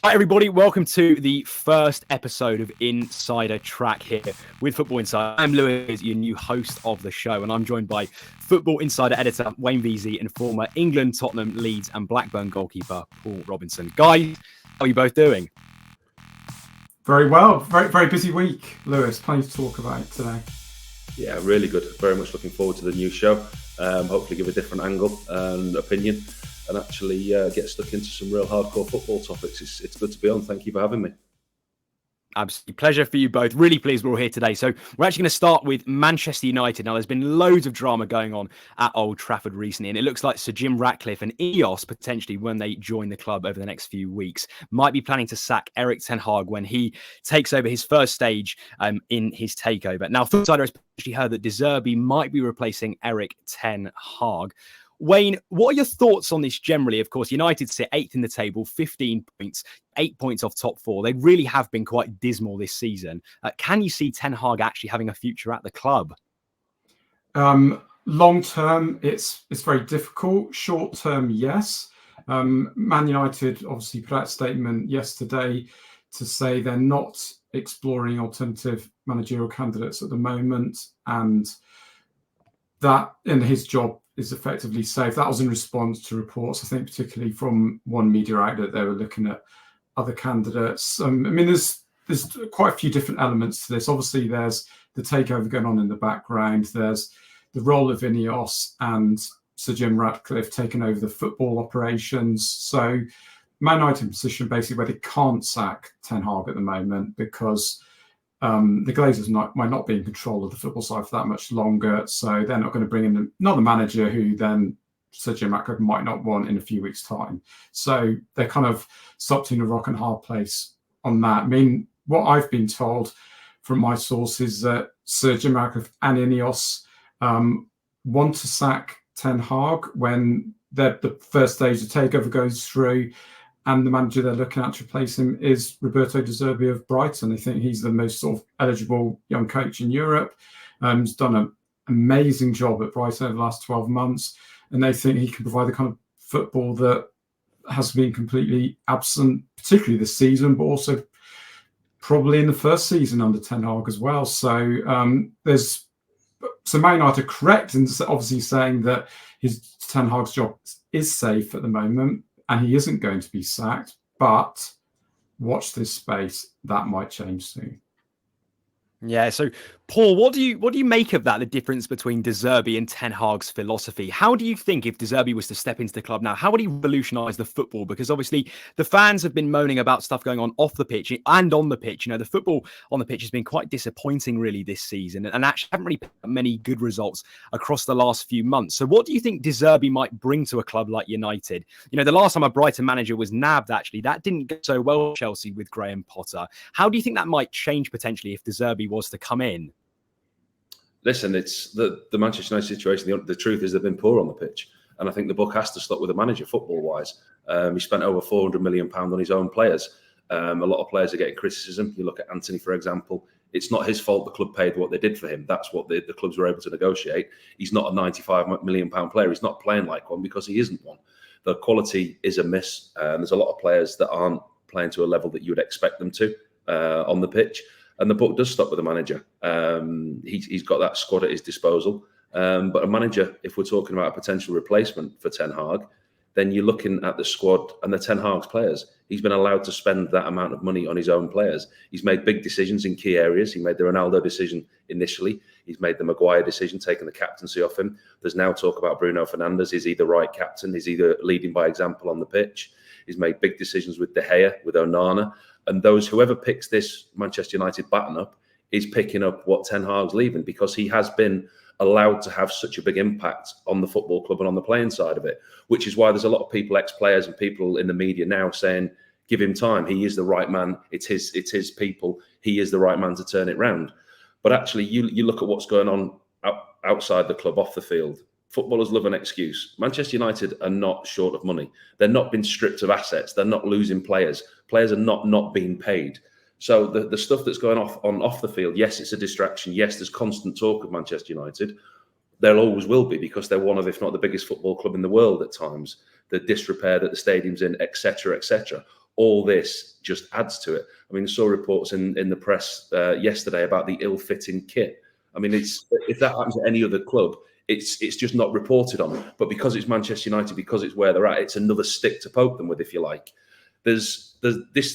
Hi everybody, welcome to the first episode of Insider Track here with Football Insider. I'm Lewis, your new host of the show, and I'm joined by Football Insider editor Wayne Veysey and former England, Tottenham, Leeds and Blackburn goalkeeper Paul Robinson. Guys, how are you both doing? Very well. Very busy week, Lewis. Plenty to talk about today. Yeah, really good. Very much looking forward to the new show. Hopefully give a different angle and opinion and actually get stuck into some real hardcore football topics. It's good to be on. Thank you for having me. Absolutely. Pleasure for you both. Really pleased we're all here today. So we're actually going to start with Manchester United. Now, there's been loads of drama going on at Old Trafford recently, and it looks like Sir Jim Ratcliffe and EOS, potentially when they join the club over the next few weeks, might be planning to sack Erik Ten Hag when he takes over his first stage in his takeover. Now, Insider has actually heard that De Zerbi might be replacing Erik Ten Hag. Wayne, what are your thoughts on this generally? Of course, United sit 8th in the table, 15 points, 8 points off top four. They really have been quite dismal this season. Can you see Ten Hag actually having a future at the club? Long term, it's very difficult. Short term, yes. Man United obviously put out a statement yesterday to say they're not exploring alternative managerial candidates at the moment, and that in his job is effectively safe. That was in response to reports, I think, particularly from one media outlet. They were looking at other candidates. There's quite a few different elements to this. Obviously, there's the takeover going on in the background. There's the role of Ineos and Sir Jim Ratcliffe taking over the football operations. So Man United in a position basically where they can't sack Ten Hag at the moment because the Glazers might not be in control of the football side for that much longer. So they're not going to bring in another manager who then Sir Jim Ratcliffe might not want in a few weeks' time. So they're kind of stopped in a rock and hard place on that. I mean, what I've been told from my sources that Sir Jim Ratcliffe and Ineos want to sack Ten Hag when the first stage of takeover goes through, and the manager they're looking at to replace him is Roberto De Zerbi of Brighton. They think he's the most sort of eligible young coach in Europe. He's done an amazing job at Brighton over the last 12 months, and they think he can provide the kind of football that has been completely absent, particularly this season, but also probably in the first season under Ten Hag as well. So Man United are correct in obviously saying that his Ten Hag's job is safe at the moment and he isn't going to be sacked, but watch this space. That might change soon. Yeah, so Paul, what do you make of that, the difference between De Zerbi and Ten Hag's philosophy? How do you think if De Zerbi was to step into the club now, how would he revolutionise the football? Because obviously the fans have been moaning about stuff going on off the pitch and on the pitch. You know, the football on the pitch has been quite disappointing really this season and actually haven't really picked up many good results across the last few months. So what do you think De Zerbi might bring to a club like United? You know, the last time a Brighton manager was nabbed, actually, that didn't go so well with Chelsea with Graham Potter. How do you think that might change potentially if De Zerbi was to come in? Listen, it's the Manchester United situation. The truth is they've been poor on the pitch. And I think the book has to stop with the manager football-wise. He spent over £400 million on his own players. A lot of players are getting criticism. You look at Anthony, for example. It's not his fault the club paid what they did for him. That's what the clubs were able to negotiate. He's not a £95 million player. He's not playing like one because he isn't one. The quality is a miss. There's a lot of players that aren't playing to a level that you would expect them to on the pitch. And the book does stop with the manager. He's got that squad at his disposal. But a manager, if we're talking about a potential replacement for Ten Hag, then you're looking at the squad and the Ten Hag's players. He's been allowed to spend that amount of money on his own players. He's made big decisions in key areas. He made the Ronaldo decision initially. He's made the Maguire decision, taking the captaincy off him. There's now talk about Bruno Fernandes. Is he the right captain? Is he the leading by example on the pitch? He's made big decisions with De Gea, with Onana. And whoever picks this Manchester United baton up is picking up what Ten Hag's leaving, because he has been allowed to have such a big impact on the football club and on the playing side of it, which is why there's a lot of people, ex-players and people in the media now saying, give him time. He is the right man. It's his people. He is the right man to turn it round. But actually, you look at what's going on outside the club, off the field. Footballers love an excuse. Manchester United are not short of money. They're not being stripped of assets. They're not losing players. Players are not being paid. So the stuff that's going off the field, yes, it's a distraction. Yes, there's constant talk of Manchester United. There always will be, because they're one of, if not the biggest football club in the world at times. The disrepair that the stadium's in, etc., etc. all this just adds to it. I mean, I saw reports in the press yesterday about the ill-fitting kit. I mean, if that happens at any other club, it's just not reported on. But because it's Manchester United, because it's where they're at, it's another stick to poke them with, if you like. This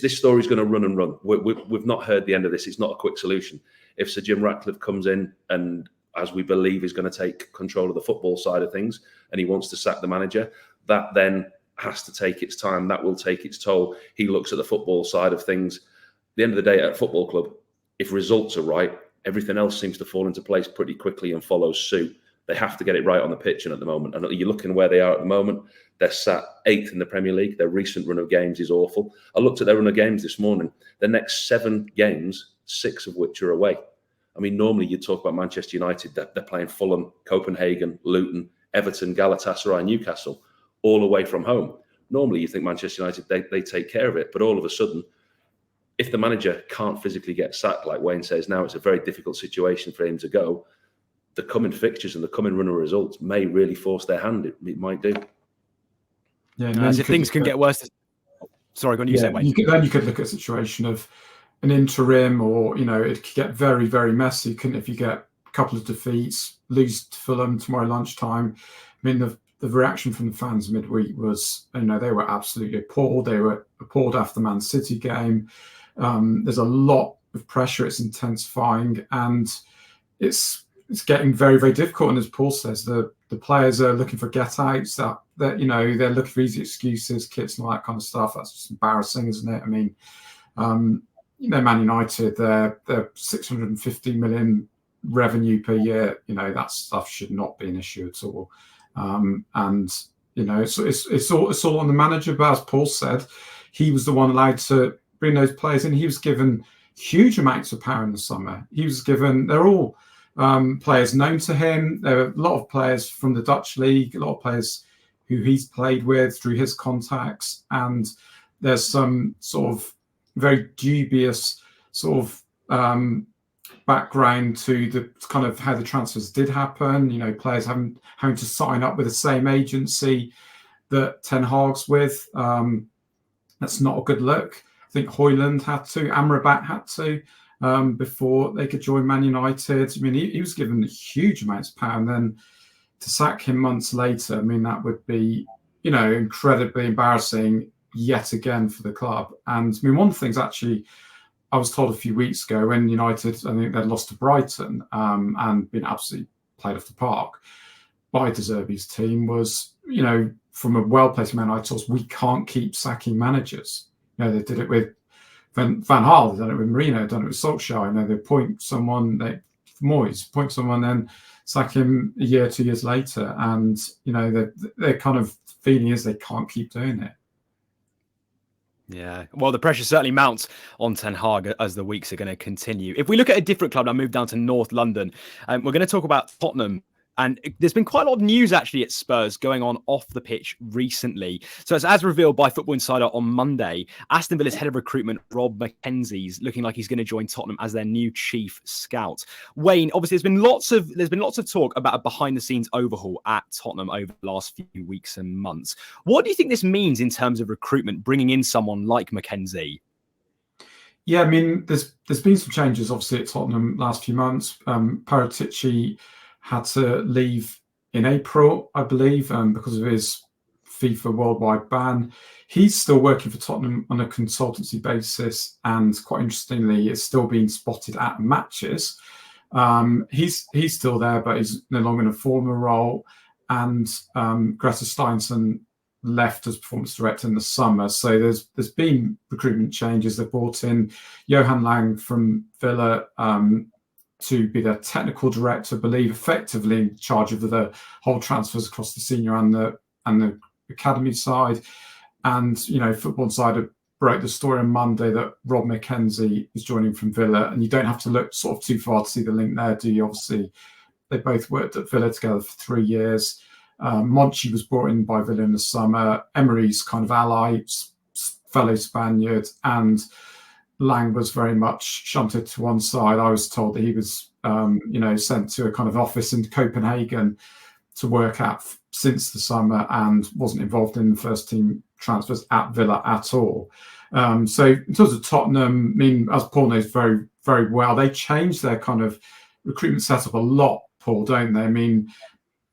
story's going to run and run. We've not heard the end of this. It's not a quick solution. If Sir Jim Ratcliffe comes in and, as we believe, is going to take control of the football side of things, and he wants to sack the manager, that then has to take its time. That will take its toll. He looks at the football side of things. At the end of the day, at a football club, if results are right, everything else seems to fall into place pretty quickly and follows suit. They have to get it right on the pitch, and at the moment, and you're looking where they are at the moment, they're sat 8th in the Premier League. Their recent run of games is awful. I looked at their run of games this morning. The next 7 games, 6 of which are away. I mean, normally you talk about Manchester United, they're playing Fulham, Copenhagen, Luton, Everton, Galatasaray, Newcastle, all away from home. Normally you think Manchester United, they take care of it, but all of a sudden, if the manager can't physically get sacked, like Wayne says now, it's a very difficult situation for him to go. The coming fixtures and the coming run of results may really force their hand. It might do. Yeah, if things can get worse. Sorry, go on. You say, Wayne. Then you could look at a situation of an interim, or it could get very, very messy. If you get a couple of defeats, lose to Fulham tomorrow lunchtime. I mean, the reaction from the fans midweek was, they were absolutely appalled. They were appalled after the Man City game. There's a lot of pressure. It's intensifying, and it's getting very, very difficult. And as Paul says, the players are looking for get-outs. That they're looking for easy excuses, kits, and all that kind of stuff. That's just embarrassing, isn't it? I mean, Man United, they're 650 million revenue per year. That stuff should not be an issue at all. It's all on the manager. But as Paul said, he was the one allowed to bring those players in. He was given huge amounts of power in the summer. They're all players known to him. There are a lot of players from the Dutch league, a lot of players who he's played with through his contacts, and there's some sort of very dubious sort of background to the kind of how the transfers did happen. Players having to sign up with the same agency that Ten Hag's with. That's not a good look. I think Højlund had to, Amrabat had to, before they could join Man United. I mean, he was given huge amounts of power, and then to sack him months later, I mean, that would be, incredibly embarrassing yet again for the club. And I mean, one of the things actually I was told a few weeks ago when United, I think they'd lost to Brighton and been absolutely played off the park by De Zerbi's team, was, from a well-placed Man United source, we can't keep sacking managers. They did it with Van Gaal, they've done it with Mourinho, they've done it with Solskjaer. They appoint someone, Moyes, appoint someone, then sack him a year, 2 years later. And, their kind of feeling is they can't keep doing it. Yeah, well, the pressure certainly mounts on Ten Hag as the weeks are going to continue. If we look at a different club, now move down to North London, we're going to talk about Tottenham. And there's been quite a lot of news actually at Spurs going on off the pitch recently. So as revealed by Football Insider on Monday, Aston Villa's head of recruitment, Rob Mackenzie's looking like he's going to join Tottenham as their new chief scout. Wayne, obviously there's been lots of talk about a behind the scenes overhaul at Tottenham over the last few weeks and months. What do you think this means in terms of recruitment, bringing in someone like Mackenzie? Yeah, I mean, there's been some changes obviously at Tottenham last few months. Paratici had to leave in April, I believe, because of his FIFA worldwide ban. He's still working for Tottenham on a consultancy basis, and quite interestingly, is still being spotted at matches. He's still there, but he's no longer in a former role. And Greta Steinson left as performance director in the summer. So there's been recruitment changes. They brought in Johan Lang from Villa to be their technical director, I believe, effectively in charge of the whole transfers across the senior and the academy side. And Football Insider broke the story on Monday that Rob Mackenzie is joining from Villa, and you don't have to look sort of too far to see the link there, do you? Obviously, they both worked at Villa together for 3 years. Monchi was brought in by Villa in the summer. Emery's kind of ally, fellow Spaniard, and Lang was very much shunted to one side. I was told that he was, sent to a kind of office in Copenhagen to work at since the summer and wasn't involved in the first team transfers at Villa at all. So in terms of Tottenham, I mean, as Paul knows very, very well, they changed their kind of recruitment setup a lot, Paul, don't they? I mean,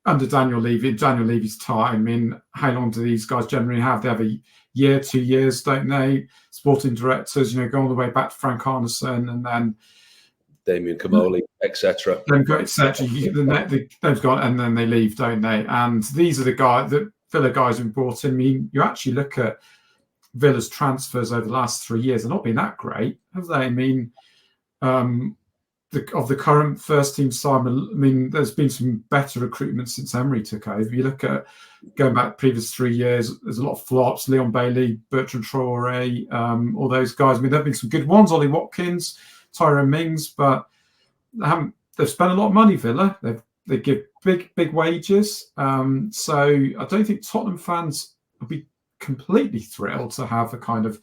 under Daniel Levy's time, I mean, how long do these guys generally have? They have a year, 2 years, don't they? Sporting directors, go all the way back to Frank Arneson, and then Damien Comolli, etc. Etc. They've gone, and then they leave, don't they? And these are the Villa guys who brought in. I mean, you actually look at Villa's transfers over the last 3 years; they're not been that great, have they? I mean, of the current first team side, I mean, there's been some better recruitment since Emery took over. You look at going back the previous 3 years, there's a lot of flops. Leon Bailey, Bertrand Traore, all those guys. I mean, there have been some good ones. Ollie Watkins, Tyrone Mings, but they've spent a lot of money. Villa, they give big wages. So I don't think Tottenham fans will be completely thrilled to have a kind of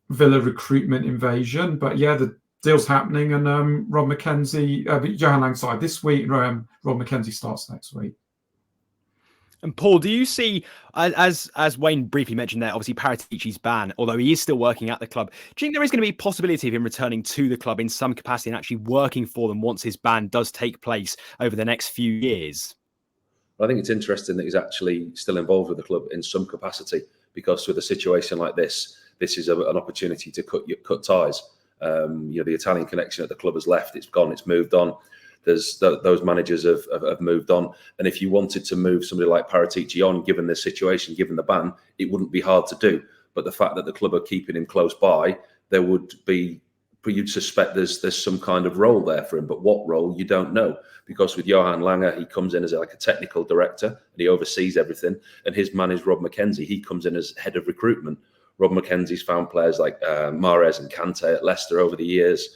Villa recruitment invasion. But yeah, the deal's happening, and Rob McKenzie, Johan Langside this week, and Rob McKenzie starts next week. And Paul, do you see, as Wayne briefly mentioned there, obviously Paratici's ban, although he is still working at the club, do you think there is going to be a possibility of him returning to the club in some capacity and actually working for them once his ban does take place over the next few years? I think it's interesting that he's actually still involved with the club in some capacity, because with a situation like this is an opportunity to cut ties. The Italian connection at the club has left. It's gone. It's moved on. Those managers have moved on. And if you wanted to move somebody like Paratici on, given the situation, given the ban, it wouldn't be hard to do. But the fact that the club are keeping him close by, there would be, you'd suspect there's some kind of role there for him. But what role, you don't know. Because with Johan Lange, he comes in as like a technical director and he oversees everything. And his man is Rob McKenzie. He comes in as head of recruitment. Rob McKenzie's found players like Mahrez and Kante at Leicester over the years.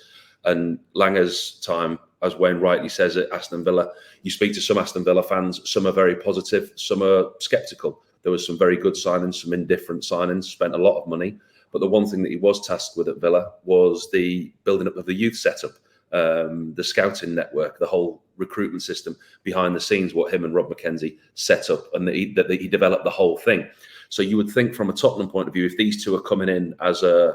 And Lange's time, as Wayne rightly says, at Aston Villa, you speak to some Aston Villa fans, some are very positive, some are sceptical. There was some very good signings, some indifferent signings, spent a lot of money. But the one thing that he was tasked with at Villa was the building up of the youth setup, the scouting network, the whole recruitment system behind the scenes, what him and Rob McKenzie set up, and that he developed the whole thing. So you would think from a Tottenham point of view, if these two are coming in as a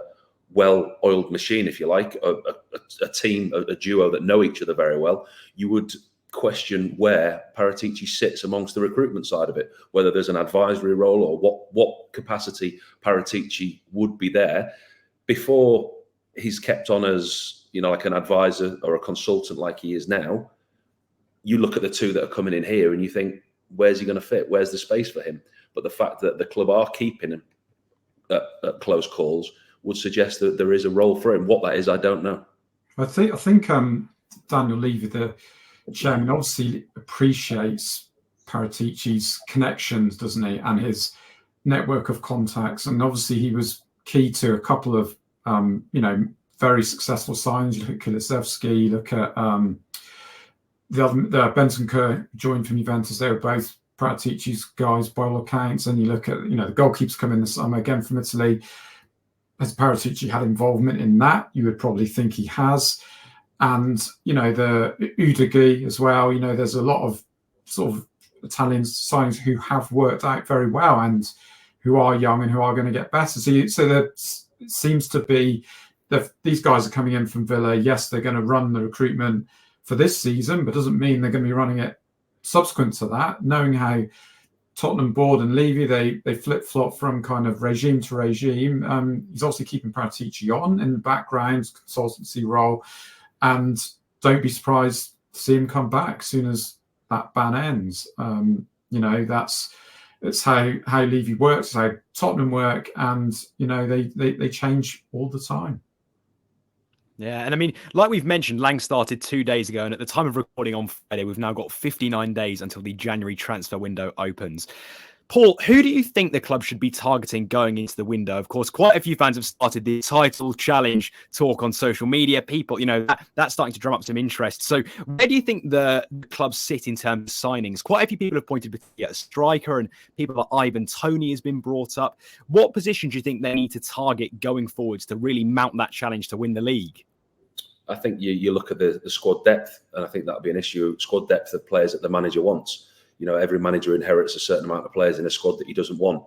well-oiled machine, if you like, a team, a duo that know each other very well, you would question where Paratici sits amongst the recruitment side of it, whether there's an advisory role or what capacity Paratici would be there before he's kept on as, like an advisor or a consultant like he is now. You look at the two that are coming in here and you think, where's he going to fit? Where's the space for him? But the fact that the club are keeping him at close calls would suggest that there is a role for him. What that is, I don't know. I think Daniel Levy, the chairman, obviously appreciates Paratici's connections, doesn't he, and his network of contacts. And obviously he was key to a couple of, very successful signings. You look at Kulusevski, look at the Benson Kerr joined from Juventus. They were both Paratici's guys by all accounts. And you look at, the goalkeepers come in this summer again from Italy. Has Paratici had involvement in that? You would probably think he has. And, the Udigi as well, there's a lot of sort of Italian signings who have worked out very well and who are young and who are going to get better. So there seems to be that these guys are coming in from Villa. Yes, they're going to run the recruitment for this season, but doesn't mean they're going to be running it subsequent to that. Knowing how Tottenham board and Levy, they flip-flop from kind of regime to regime. He's obviously keeping Paratici on in the background, consultancy role, and don't be surprised to see him come back as soon as that ban ends. That's how Levy works, how Tottenham work, and they change all the time. Yeah, and I mean, like we've mentioned, Lang started 2 days ago, and at the time of recording on Friday, we've now got 59 days until the January transfer window opens. Paul, who do you think the club should be targeting going into the window? Of course, quite a few fans have started the title challenge talk on social media. People, that's starting to drum up some interest. So where do you think the clubs sit in terms of signings? Quite a few people have pointed at a striker, and people like Ivan Toney has been brought up. What position do you think they need to target going forwards to really mount that challenge to win the league? I think you look at the squad depth, and I think that'll be an issue. Squad depth of players that the manager wants. Every manager inherits a certain amount of players in a squad that he doesn't want.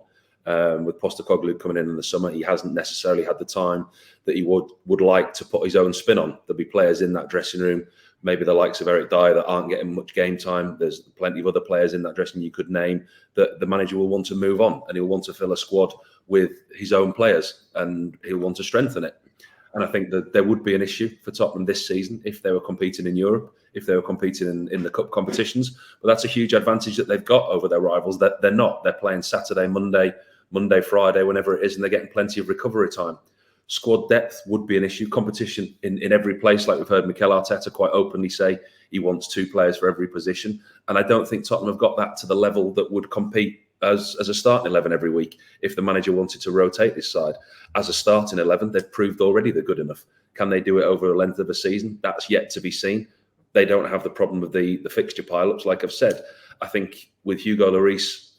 With Postecoglou coming in the summer, he hasn't necessarily had the time that he would like to put his own spin on. There'll be players in that dressing room, maybe the likes of Erik that aren't getting much game time. There's plenty of other players in that dressing room you could name that the manager will want to move on, and he'll want to fill a squad with his own players, and he'll want to strengthen it. And I think that there would be an issue for Tottenham this season if they were competing in Europe, if they were competing in the cup competitions. But that's a huge advantage that they've got over their rivals. That they're not. They're playing Saturday, Monday, Friday, whenever it is, and they're getting plenty of recovery time. Squad depth would be an issue. Competition in every place, like we've heard Mikel Arteta quite openly say, he wants 2 players for every position. And I don't think Tottenham have got that to the level that would compete as a starting 11 every week if the manager wanted to rotate this side. As a starting 11, they've proved already they're good enough. Can they do it over the length of a season? That's yet to be seen. They don't have the problem of the fixture pile-ups, like I've said. I think with Hugo Lloris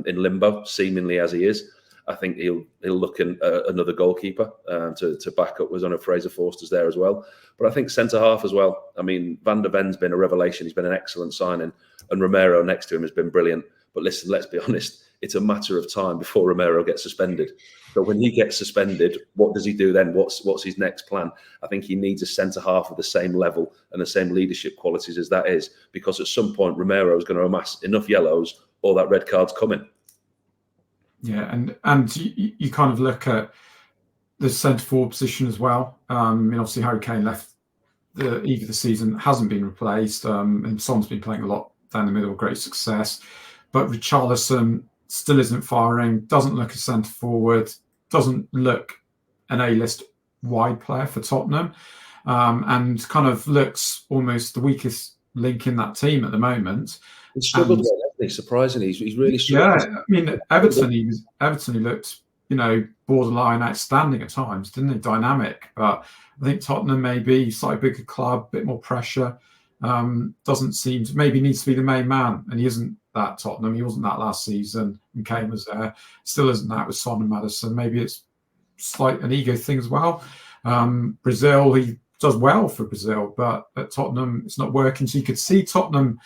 in limbo, seemingly as he is, I think he'll look at another goalkeeper to back up. Was on a Fraser Forster's there as well. But I think centre-half as well. I mean, Van der Ven's been a revelation. He's been an excellent signing. And Romero next to him has been brilliant. But listen, let's be honest, it's a matter of time before Romero gets suspended. So when he gets suspended, what does he do then? What's his next plan? I think he needs a centre-half of the same level and the same leadership qualities as that is, because at some point Romero is going to amass enough yellows or that red card's coming. Yeah, and you kind of look at the centre-forward position as well. I mean, obviously Harry Kane left the eve of the season, hasn't been replaced, and Son's been playing a lot down the middle, great success. But Richarlison still isn't firing, doesn't look a centre-forward, doesn't look an A-list wide player for Tottenham, and kind of looks almost the weakest link in that team at the moment. He struggled with it, hasn't he? Surprisingly, he's really struggled. Yeah, I mean, Everton, he looked, borderline outstanding at times, didn't he? Dynamic. But I think Tottenham maybe slightly bigger club, bit more pressure. Doesn't seem to, maybe needs to be the main man, and he isn't that Tottenham. He wasn't that last season, and Kane was there. Still isn't that with Son and Maddison. Maybe it's an ego thing as well. Brazil, he does well for Brazil, but at Tottenham, it's not working. So you could see Tottenham,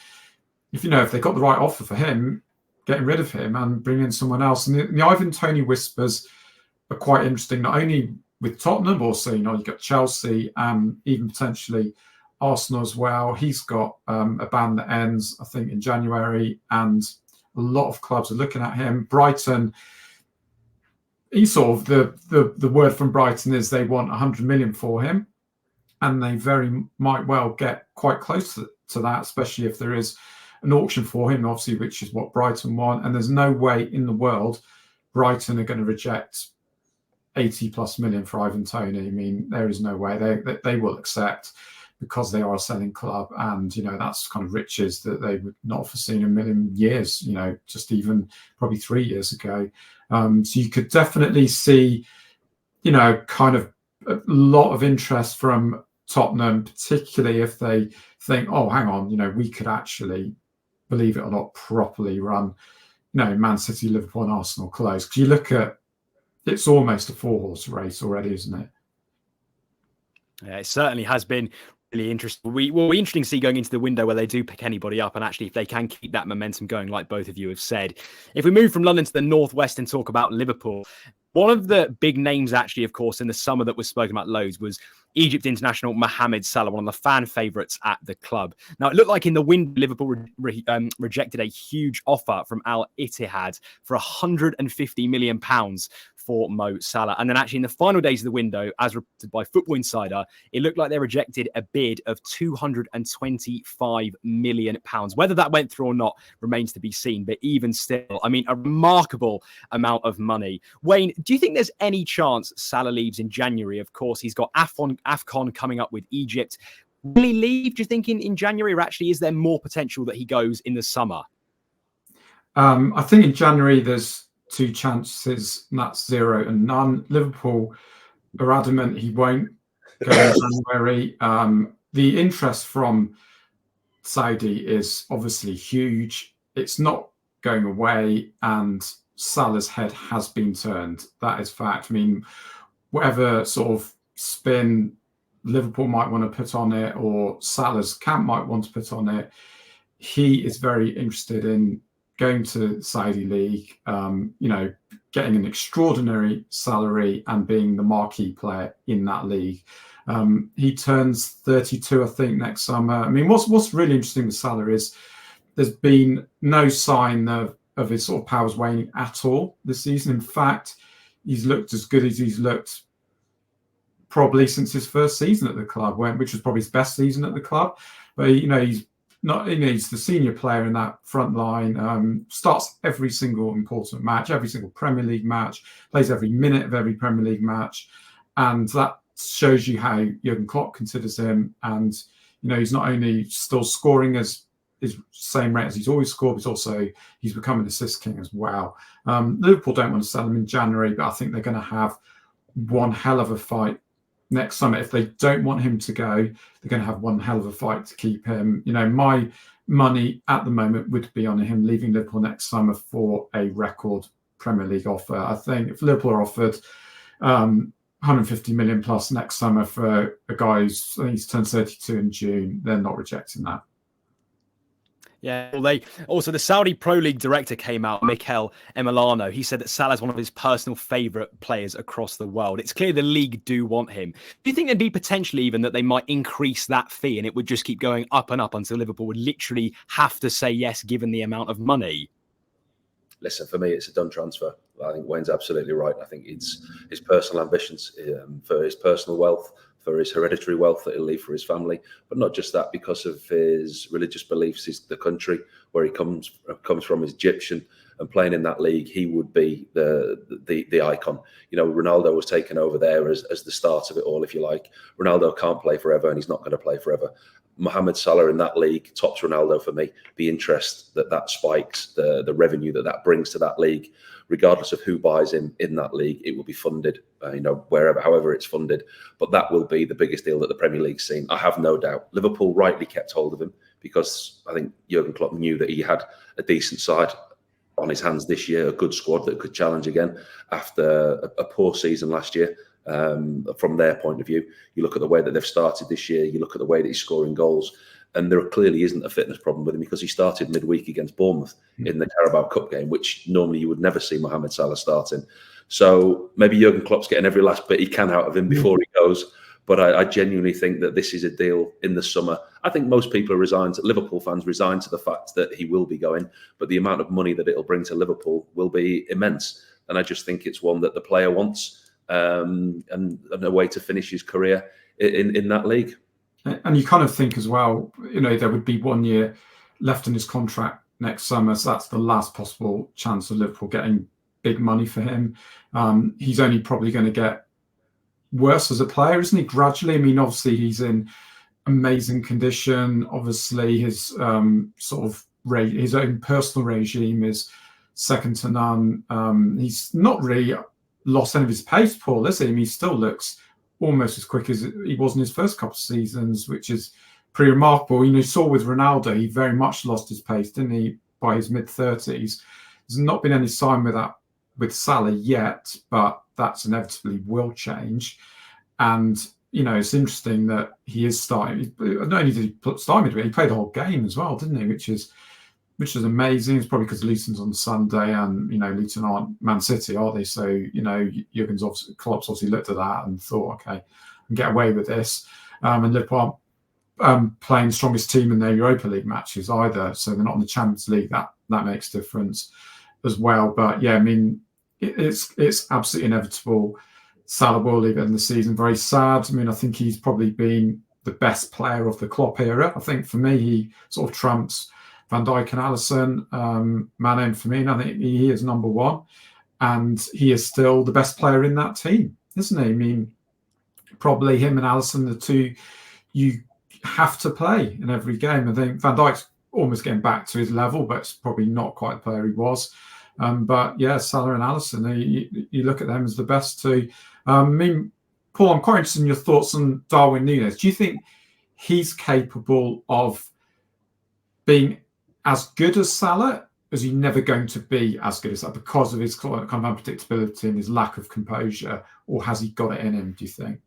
if they got the right offer for him, getting rid of him and bringing in someone else. And the Ivan Toney whispers are quite interesting, not only with Tottenham, but also, you've got Chelsea and even potentially Arsenal as well. He's got a ban that ends, I think, in January, and a lot of clubs are looking at him. Brighton, he's sort of the word from Brighton is they want 100 million for him, and they very might well get quite close to that, especially if there is an auction for him, obviously, which is what Brighton want. And there's no way in the world Brighton are going to reject 80 plus million for Ivan Toney. I mean, there is no way they will accept, because they are a selling club, and that's kind of riches that they would not have foreseen in a million years, just even probably 3 years ago. So you could definitely see kind of a lot of interest from Tottenham, particularly if they think, oh, hang on, we could actually, believe it or not, properly run Man City, Liverpool and Arsenal close. Because you look at, it's almost a 4-horse race already, isn't it? Yeah, it certainly has been really interesting. Will be interesting to see going into the window where they do pick anybody up, and actually if they can keep that momentum going, like both of you have said. If we move from London to the northwest and talk about Liverpool, one of the big names actually, of course, in the summer that was spoken about loads was Egypt international Mohamed Salah, one of the fan favourites at the club. Now, it looked like in the window, Liverpool rejected a huge offer from Al Ittihad for £150 million for Mo Salah. And then actually in the final days of the window, as reported by Football Insider, it looked like they rejected a bid of £225 million. Whether that went through or not remains to be seen. But even still, I mean, a remarkable amount of money. Wayne, do you think there's any chance Salah leaves in January? Of course, he's got AFCON coming up with Egypt. Will he leave, do you think, in January? Or actually, is there more potential that he goes in the summer? I think in January there's 2 chances, and that's 0 and none. Liverpool are adamant he won't go in January. The interest from Saudi is obviously huge. It's not going away, and Salah's head has been turned. That is fact. I mean, whatever sort of spin Liverpool might want to put on it, or Salah's camp might want to put on it, he is very interested in going to Saudi League, getting an extraordinary salary and being the marquee player in that league. He turns 32, I think, next summer. I mean, what's really interesting with Salah is there's been no sign of his sort of powers waning at all this season. In fact, he's looked as good as he's looked probably since his first season at the club, which was probably his best season at the club. But he's the senior player in that front line. Starts every single important match, every single Premier League match, plays every minute of every Premier League match, and that shows you how Jurgen Klopp considers him. And he's not only still scoring as his same rate as he's always scored, but he's become an assist king as well. Liverpool don't want to sell him in January, but I think they're going to have one hell of a fight next summer. If they don't want him to go, they're going to have one hell of a fight to keep him. My money at the moment would be on him leaving Liverpool next summer for a record Premier League offer. I think if Liverpool are offered 150 million plus next summer for a guy he's turned 32 in June, they're not rejecting that. Yeah, well, the Saudi Pro League director came out, Mikel Emiliano. He said that Salah is one of his personal favourite players across the world. It's clear the league do want him. Do you think there'd be potentially even that they might increase that fee and it would just keep going up and up until Liverpool would literally have to say yes, given the amount of money? Listen, for me, it's a done transfer. I think Wayne's absolutely right. I think it's his personal ambitions, for his personal wealth, for his hereditary wealth that he'll leave for his family, but not just that, because of his religious beliefs. The country where he comes from is Egyptian, and playing in that league, he would be the icon. Ronaldo was taken over there as the start of it all, if you like. Ronaldo can't play forever, and he's not going to play forever. Mohamed Salah in that league tops Ronaldo for me. The interest that spikes, the revenue that brings to that league, regardless of who buys him in that league, it will be funded, however it's funded. But that will be the biggest deal that the Premier League's seen. I have no doubt. Liverpool rightly kept hold of him because I think Jurgen Klopp knew that he had a decent side on his hands this year, a good squad that could challenge again after a poor season last year. From their point of view, you look at the way that they've started this year, you look at the way that he's scoring goals, and there clearly isn't a fitness problem with him because he started midweek against Bournemouth in the Carabao Cup game, which normally you would never see Mohamed Salah starting. So maybe Jurgen Klopp's getting every last bit he can out of him before he goes. But I genuinely think that this is a deal in the summer. I think most people are resigned, Liverpool fans resigned to the fact that he will be going, but the amount of money that it'll bring to Liverpool will be immense. And I just think it's one that the player wants. And a way to finish his career in that league. And you kind of think as well, there would be 1 year left in his contract next summer, so that's the last possible chance of Liverpool getting big money for him. He's only probably going to get worse as a player, isn't he? Gradually. I mean, obviously he's in amazing condition. Obviously his his own personal regime is second to none. He's not really lost any of his pace, Paul, is he? I mean, he still looks almost as quick as he was in his first couple of seasons, which is pretty remarkable. You saw with Ronaldo, he very much lost his pace, didn't he, by his mid-30s. There's not been any sign with that with Salah yet, but that's inevitably will change. And, it's interesting that he is starting. Not only did he start midweek, he played the whole game as well, didn't he, which is amazing. It's probably because Luton's on Sunday, and Luton aren't Man City, are they? So Klopp's obviously looked at that and thought, okay, I can get away with this. And Liverpool aren't playing the strongest team in their Europa League matches either, so they're not in the Champions League. That makes a difference as well. But yeah, I mean, it's absolutely inevitable. Salah will leave it in the season. Very sad. I mean, I think he's probably been the best player of the Klopp era. I think for me, he sort of trumps Van Dijk and Alisson, Mane and Firmino. I think he is number one, and he is still the best player in that team, isn't he? I mean, probably him and Alisson, the two you have to play in every game. I think Van Dijk's almost getting back to his level, but it's probably not quite the player he was. But yeah, Salah and Alisson, you look at them as the best two. I mean, Paul, I'm quite interested in your thoughts on Darwin Núñez. Do you think he's capable of being as good as Salah? Is he never going to be as good as that because of his kind of unpredictability and his lack of composure, or has he got it in him, do you think?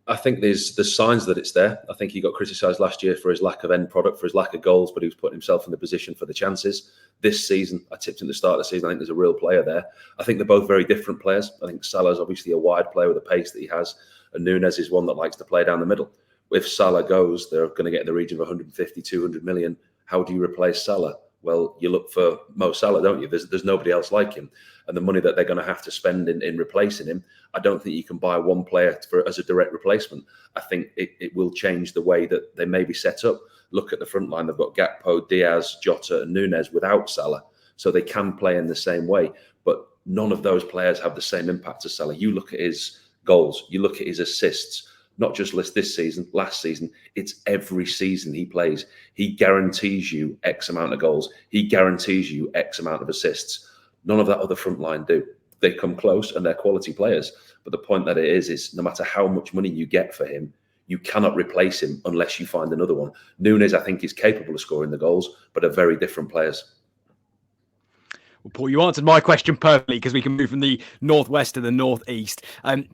I think there's signs that it's there. I think he got criticised last year for his lack of end product, for his lack of goals, but he was putting himself in the position for the chances. This season, I tipped him at the start of the season. I think there's a real player there. I think they're both very different players. I think Salah's obviously a wide player with the pace that he has, and Nunes is one that likes to play down the middle. If Salah goes, they're going to get in the region of 150, 200 million. How do you replace Salah? Well, you look for Mo Salah, don't you? There's nobody else like him. And the money that they're going to have to spend in replacing him, I don't think you can buy one player as a direct replacement. I think it will change the way that they may be set up. Look at the front line. They've got Gakpo, Diaz, Jota and Nunes without Salah. So they can play in the same way. But none of those players have the same impact as Salah. You look at his goals. You look at his assists. Not just this season, last season, it's every season he plays. He guarantees you X amount of goals. He guarantees you X amount of assists. None of that other front line do. They come close and they're quality players. But the point that it is no matter how much money you get for him, you cannot replace him unless you find another one. Nunes, I think, is capable of scoring the goals, but are very different players. Well, Paul, you answered my question perfectly because we can move from the northwest to the northeast.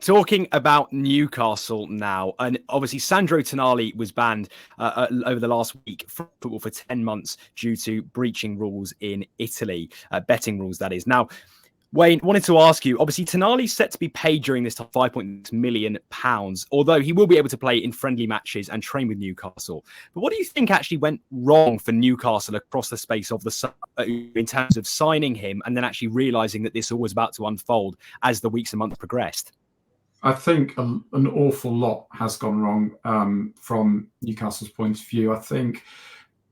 Talking about Newcastle now, and obviously Sandro Tonali was banned over the last week from football for 10 months due to breaching rules in Italy, betting rules, that is. Now, Wayne, wanted to ask you, obviously Tonali's set to be paid during this time £5.6 million, although he will be able to play in friendly matches and train with Newcastle. But what do you think actually went wrong for Newcastle across the space of the summer in terms of signing him and then actually realising that this all was about to unfold as the weeks and months progressed? I think an awful lot has gone wrong from Newcastle's point of view. I think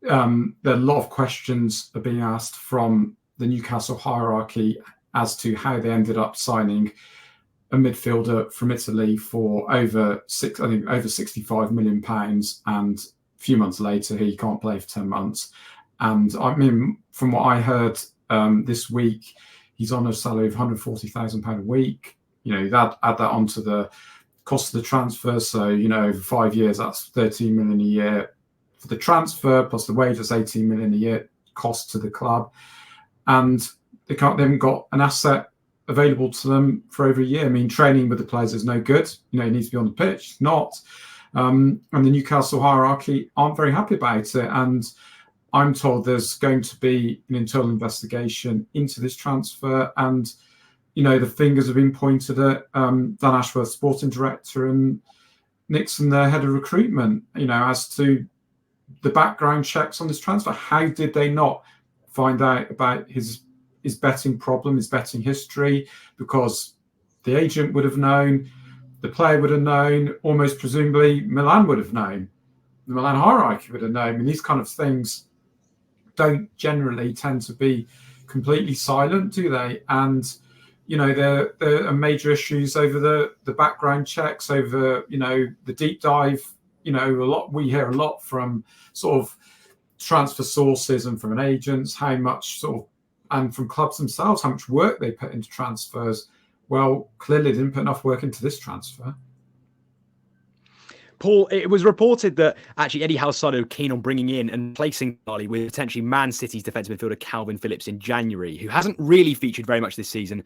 there are a lot of questions are being asked from the Newcastle hierarchy as to how they ended up signing a midfielder from Italy for over £65 million, and a few months later he can't play for 10 months. And I mean, from what I heard this week, he's on a salary of £140,000 a week. You know, add that onto the cost of the transfer. So, you know, over 5 years, that's 13 million a year for the transfer, plus the wages, 18 million a year cost to the club. And they haven't got an asset available to them for over a year. I mean, training with the players is no good. You know, he needs to be on the pitch. Not. And the Newcastle hierarchy aren't very happy about it. And I'm told there's going to be an internal investigation into this transfer. And, you know, the fingers have been pointed at Dan Ashworth, sporting director, and Nixon, their head of recruitment, you know, as to the background checks on this transfer. How did they not find out about his betting problem, his betting history? Because the agent would have known, the player would have known, almost presumably Milan would have known, the Milan hierarchy would have known. And these kind of things don't generally tend to be completely silent, do they? And, you know, there are major issues over the background checks, over, you know, the deep dive. You know, we hear a lot from sort of transfer sources and from agents, how much sort of, and from clubs themselves, how much work they put into transfers. Well, clearly they didn't put enough work into this transfer. Paul, it was reported that actually Eddie Howe's side are keen on bringing in and placing Tonali with potentially Man City's defensive midfielder Calvin Phillips in January, who hasn't really featured very much this season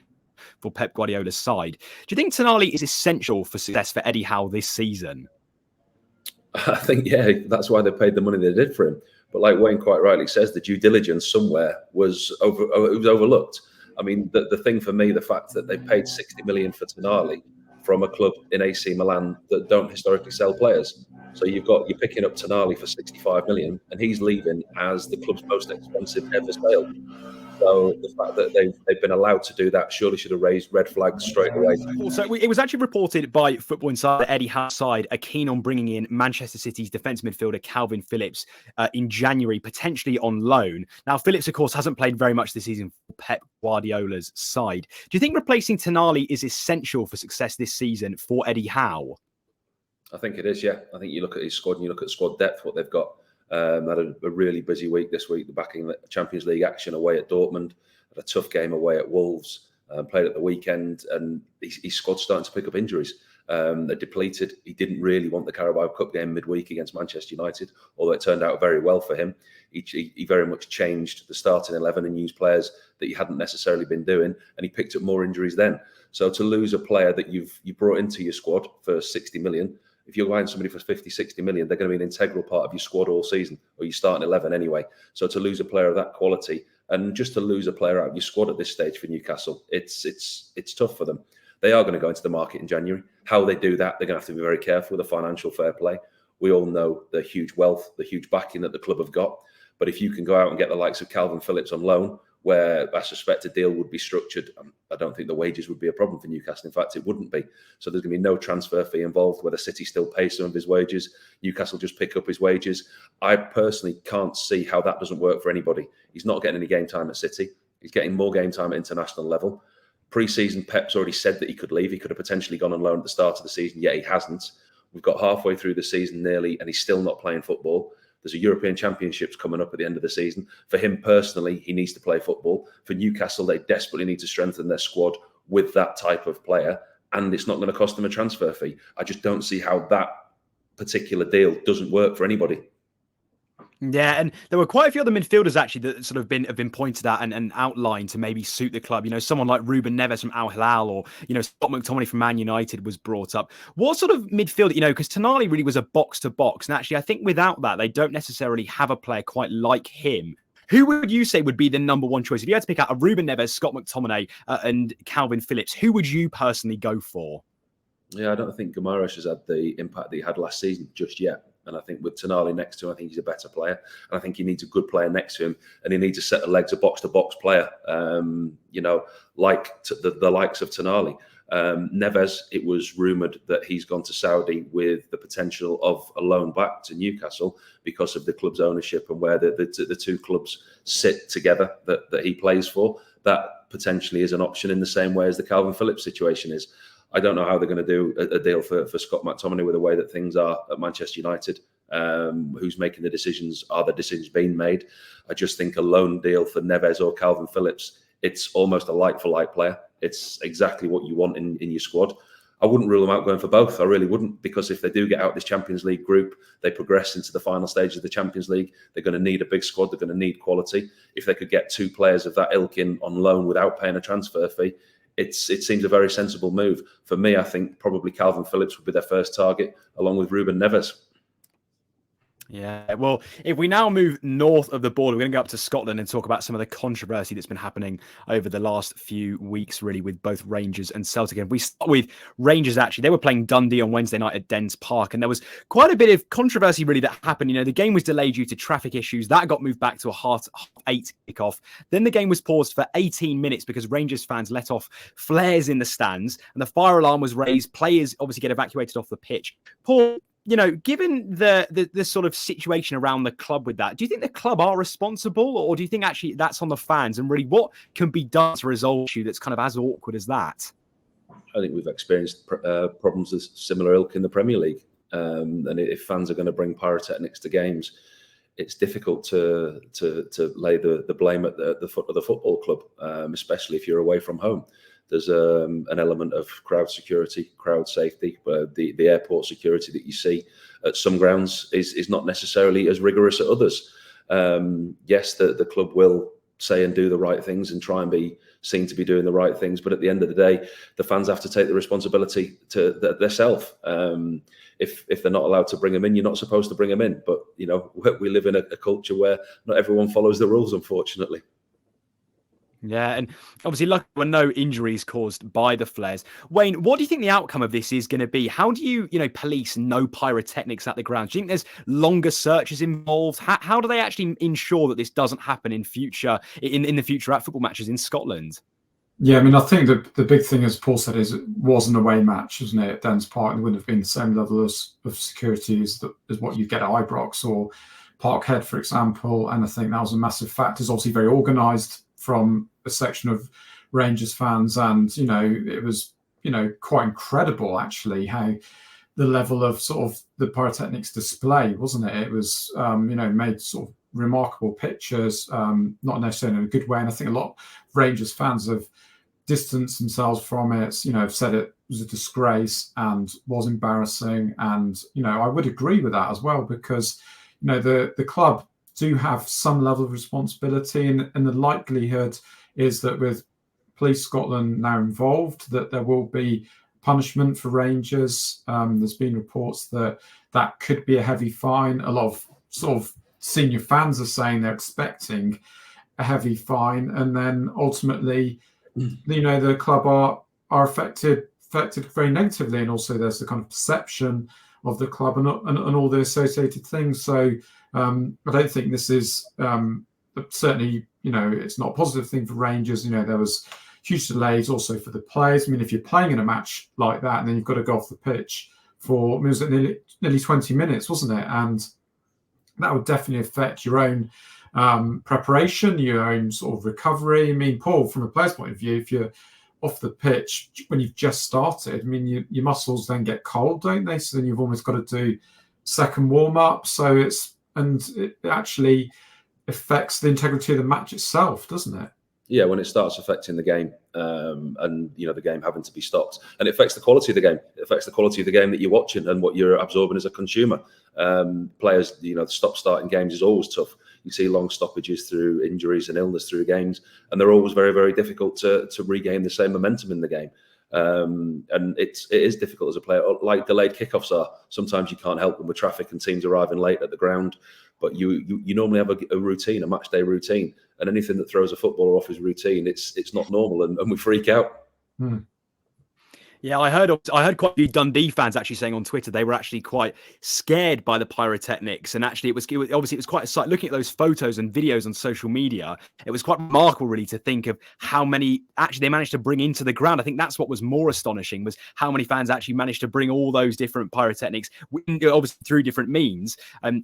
for Pep Guardiola's side. Do you think Tonali is essential for success for Eddie Howe this season? I think, yeah, that's why they paid the money they did for him. But like Wayne quite rightly says, the due diligence somewhere was overlooked. I mean, the thing for me, the fact that they paid 60 million for Tonali from a club in AC Milan that don't historically sell players. So you're picking up Tonali for 65 million, and he's leaving as the club's most expensive ever sale. So the fact that they've been allowed to do that surely should have raised red flags straight away. Also, it was actually reported by Football Insider that Eddie Howe's side are keen on bringing in Manchester City's defence midfielder Calvin Phillips in January, potentially on loan. Now, Phillips, of course, hasn't played very much this season for Pep Guardiola's side. Do you think replacing Tonali is essential for success this season for Eddie Howe? I think it is, yeah. I think you look at his squad and you look at squad depth, what they've got. Had a really busy week this week, the backing the Champions League action away at Dortmund, had a tough game away at Wolves, played at the weekend, and his squad's starting to pick up injuries. They're depleted. He didn't really want the Carabao Cup game midweek against Manchester United, although it turned out very well for him. He very much changed the starting 11 and used players that he hadn't necessarily been doing, and he picked up more injuries then. So to lose a player that you brought into your squad for 60 million, If you're buying somebody for 50, 60 million, they're going to be an integral part of your squad all season, or your starting 11 anyway. So to lose a player of that quality, and just to lose a player out of your squad at this stage for Newcastle, it's tough for them. They are going to go into the market in January. How they do that, they're going to have to be very careful with the financial fair play. We all know the huge wealth, the huge backing that the club have got. But if you can go out and get the likes of Calvin Phillips on loan, where I suspect a deal would be structured, I don't think the wages would be a problem for Newcastle. In fact, it wouldn't be. So there's going to be no transfer fee involved, whether City still pays some of his wages, Newcastle just pick up his wages. I personally can't see how that doesn't work for anybody. He's not getting any game time at City. He's getting more game time at international level. Pre-season, Pep's already said that he could leave. He could have potentially gone on loan at the start of the season, yet he hasn't. We've got halfway through the season nearly, and he's still not playing football. There's a European Championships coming up at the end of the season. For him personally, he needs to play football. For Newcastle, they desperately need to strengthen their squad with that type of player, and it's not going to cost them a transfer fee. I just don't see how that particular deal doesn't work for anybody. Yeah, and there were quite a few other midfielders actually that sort of have been pointed at and outlined to maybe suit the club. You know, someone like Ruben Neves from Al Hilal, or Scott McTominay from Man United was brought up. What sort of midfield? Because Tonali really was a box to box, and actually I think without that they don't necessarily have a player quite like him. Who would you say would be the number one choice if you had to pick out a Ruben Neves, Scott McTominay, and Calvin Phillips? Who would you personally go for? Yeah, I don't think Guimaraes has had the impact that he had last season just yet. And I think with Tonali next to him, I think he's a better player. And I think he needs a good player next to him. And he needs a set of legs, a box-to-box player, like the likes of Tonali. Neves, it was rumoured that he's gone to Saudi with the potential of a loan back to Newcastle because of the club's ownership and where the two clubs sit together that he plays for. That potentially is an option in the same way as the Calvin Phillips situation is. I don't know how they're going to do a deal for Scott McTominay with the way that things are at Manchester United. Who's making the decisions? Are the decisions being made? I just think a loan deal for Neves or Calvin Phillips, it's almost a like-for-like player. It's exactly what you want in your squad. I wouldn't rule them out going for both. I really wouldn't, because if they do get out this Champions League group, they progress into the final stage of the Champions League, they're going to need a big squad. They're going to need quality. If they could get two players of that ilk in on loan without paying a transfer fee, it seems a very sensible move. For me, I think probably Calvin Phillips would be their first target, along with Ruben Neves. Yeah, well, if we now move north of the border, we're going to go up to Scotland and talk about some of the controversy that's been happening over the last few weeks, really, with both Rangers and Celtic. And we start with Rangers, actually. They were playing Dundee on Wednesday night at Dens Park, and there was quite a bit of controversy, really, that happened. The game was delayed due to traffic issues. That got moved back to a half-8 kickoff. Then the game was paused for 18 minutes because Rangers fans let off flares in the stands, and the fire alarm was raised. Players obviously get evacuated off the pitch. Paul, given the sort of situation around the club with that, do you think the club are responsible, or do you think actually that's on the fans? And really, what can be done to resolve an issue that's kind of as awkward as that? I think we've experienced problems of similar ilk in the Premier League. And if fans are going to bring pyrotechnics to games, it's difficult to lay the blame at the foot of the football club, especially if you're away from home. There's an element of crowd security, crowd safety. The airport security that you see at some grounds is not necessarily as rigorous at others. Yes, the club will say and do the right things and try and be seen to be doing the right things. But at the end of the day, the fans have to take the responsibility to themselves. If they're not allowed to bring them in, you're not supposed to bring them in. But, we live in a culture where not everyone follows the rules, unfortunately. Yeah, and obviously, luckily, there were no injuries caused by the flares. Wayne, what do you think the outcome of this is going to be? How do you, police no pyrotechnics at the ground? Do you think there's longer searches involved? How do they actually ensure that this doesn't happen in the future at football matches in Scotland? Yeah, I think the big thing, as Paul said, is it was an away match, wasn't it? At Dens Park, it wouldn't have been the same level of security as what you get at Ibrox or Parkhead, for example. And I think that was a massive factor. It's obviously very organised from a section of Rangers fans, and it was quite incredible actually how the level of sort of the pyrotechnics display, wasn't it? It was made sort of remarkable pictures, not necessarily in a good way, and I think a lot of Rangers fans have distanced themselves from it, have said it was a disgrace and was embarrassing, and I would agree with that as well, because the club do have some level of responsibility, and the likelihood is that with Police Scotland now involved, that there will be punishment for Rangers. There's been reports that that could be a heavy fine. A lot of sort of senior fans are saying they're expecting a heavy fine, and then ultimately, the club are affected very negatively, and also there's the kind of perception of the club and all the associated things. So I don't think this is certainly, it's not a positive thing for Rangers. There was huge delays also for the players. I mean, if you're playing in a match like that and then you've got to go off the pitch for, was it nearly 20 minutes, wasn't it? And that would definitely affect your own preparation, your own sort of recovery. I mean, Paul, from a player's point of view, if you're off the pitch when you've just started, I mean, your muscles then get cold, don't they? So then you've almost got to do second warm-up. So it actually affects the integrity of the match itself, doesn't it? Yeah, when it starts affecting the game, and the game having to be stopped, and it affects the quality of the game. It affects the quality of the game that you're watching and what you're absorbing as a consumer. Players, stop-starting games is always tough. You see long stoppages through injuries and illness through games, and they're always very, very difficult to regain the same momentum in the game. And it is difficult as a player. Like delayed kickoffs are. Sometimes you can't help them with traffic and teams arriving late at the ground. But you normally have a routine, a match day routine, and anything that throws a footballer off his routine, it's not normal, and we freak out. Yeah, I heard quite a few Dundee fans actually saying on Twitter they were actually quite scared by the pyrotechnics, and actually it was quite a sight. Looking at those photos and videos on social media, it was quite remarkable really to think of how many actually they managed to bring into the ground. I think that's what was more astonishing, was how many fans actually managed to bring all those different pyrotechnics, obviously through different means,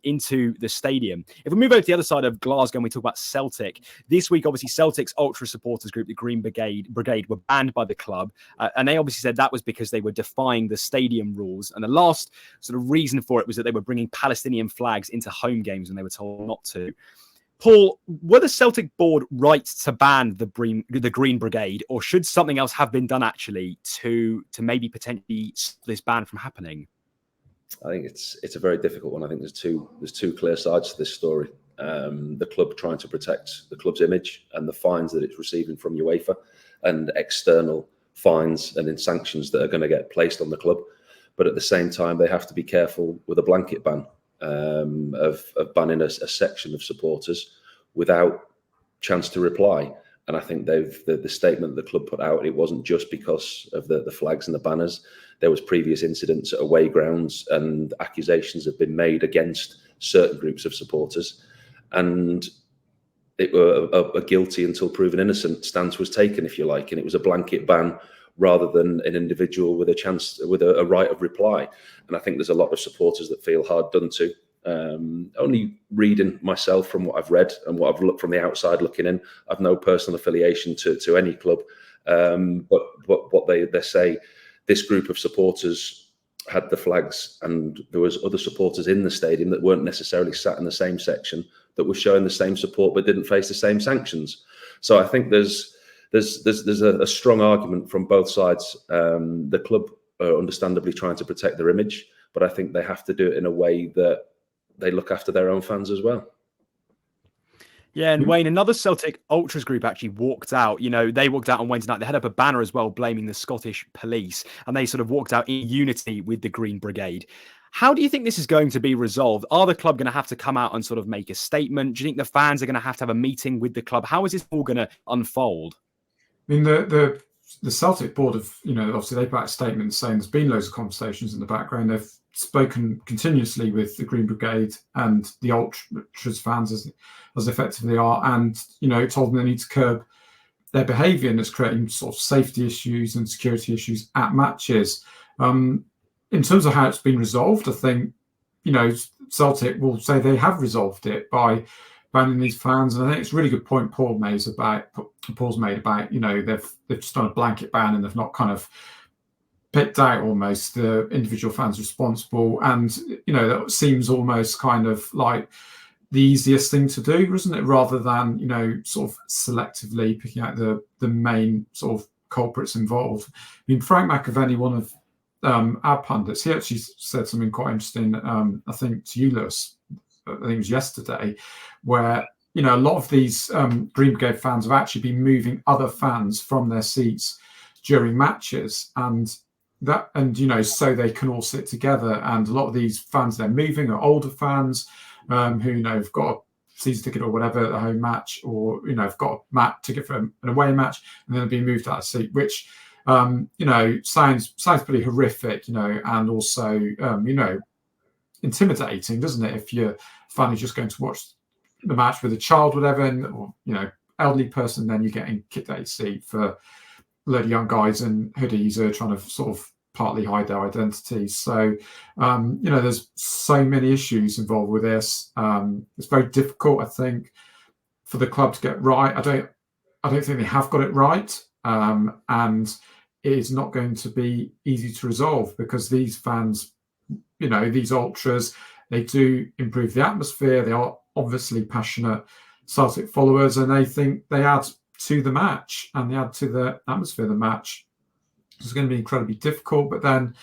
into the stadium. If we move over to the other side of Glasgow and we talk about Celtic, this week obviously Celtic's ultra supporters group, the Green Brigade, were banned by the club, and they obviously said that was because they were defying the stadium rules. And the last sort of reason for it was that they were bringing Palestinian flags into home games and they were told not to. Paul, were the Celtic board right to ban the Green Brigade, or should something else have been done actually to maybe potentially stop this ban from happening? I think it's a very difficult one. I think there's two clear sides to this story. The club trying to protect the club's image and the fines that it's receiving from UEFA and external fines and in sanctions that are going to get placed on the club. But at the same time, they have to be careful with a blanket ban of banning a section of supporters without chance to reply. And I think the statement the club put out, it wasn't just because of the flags and the banners. There was previous incidents at away grounds and accusations have been made against certain groups of supporters. And it were a guilty until proven innocent stance was taken, if you like, and it was a blanket ban rather than an individual with a right of reply. And I think there's a lot of supporters that feel hard done to. Only reading myself from what I've read and what I've looked from the outside looking in, I've no personal affiliation to any club. But what they say, this group of supporters had the flags, and there was other supporters in the stadium that weren't necessarily sat in the same section that were showing the same support but didn't face the same sanctions. So I think there's a strong argument from both sides. The club are understandably trying to protect their image, but I think they have to do it in a way that they look after their own fans as well. Yeah, and Wayne, another Celtic Ultras group actually walked out. They walked out on Wednesday night. They had up a banner as well blaming the Scottish police, and they sort of walked out in unity with the Green Brigade. How do you think this is going to be resolved? Are the club going to have to come out and sort of make a statement? Do you think the fans are going to have a meeting with the club? How is this all going to unfold? I mean, the Celtic board have, obviously they put out a statement saying there's been loads of conversations in the background. They've spoken continuously with the Green Brigade and the Ultras fans as effectively are, and told them they need to curb their behaviour, and it's creating sort of safety issues and security issues at matches. In terms of how it's been resolved, I think Celtic will say they have resolved it by banning these fans, and I think it's a really good point Paul's made about they've just done a blanket ban and they've not kind of picked out almost the individual fans responsible, and that seems almost kind of like the easiest thing to do, isn't it, rather than sort of selectively picking out the main sort of culprits involved. I mean, Frank McAvenny, one of our pundits, he actually said something quite interesting, I think to you, Lewis, I think it was yesterday, where a lot of these Green Brigade fans have actually been moving other fans from their seats during matches, and that, and so they can all sit together. And a lot of these fans they're moving are older fans who have got a season ticket or whatever at a home match, or have got a ticket for an away match, and then they're being moved out of seat, which sounds pretty horrific, and also intimidating, doesn't it? If you're finally just going to watch the match with a child, whatever, or elderly person, then you're getting kicked out of your seat for a load of young guys in hoodies who are trying to sort of partly hide their identities. So there's so many issues involved with this. It's very difficult, I think, for the club to get right. I don't think they have got it right, and it is not going to be easy to resolve, because these fans, these ultras, they do improve the atmosphere. They are obviously passionate Celtic followers, and they think they add to the match and they add to the atmosphere of the match. It's going to be incredibly difficult. But then,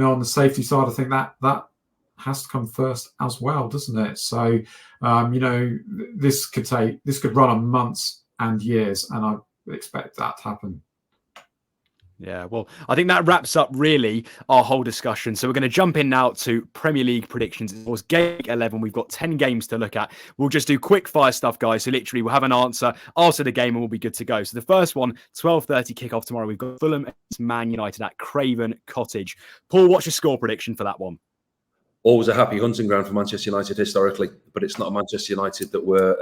on the safety side, I think that has to come first as well, doesn't it? So, this could run on months and years, and I expect that to happen. Yeah, well, I think that wraps up really our whole discussion. So we're going to jump in now to Premier League predictions. It was game 11. We've got 10 games to look at. We'll just do quick fire stuff, guys. So literally we'll have an answer after the game and we'll be good to go. So the first one, 12:30 kickoff tomorrow. We've got Fulham against Man United at Craven Cottage. Paul, what's your score prediction for that one? Always a happy hunting ground for Manchester United historically, but it's not a Manchester United that we're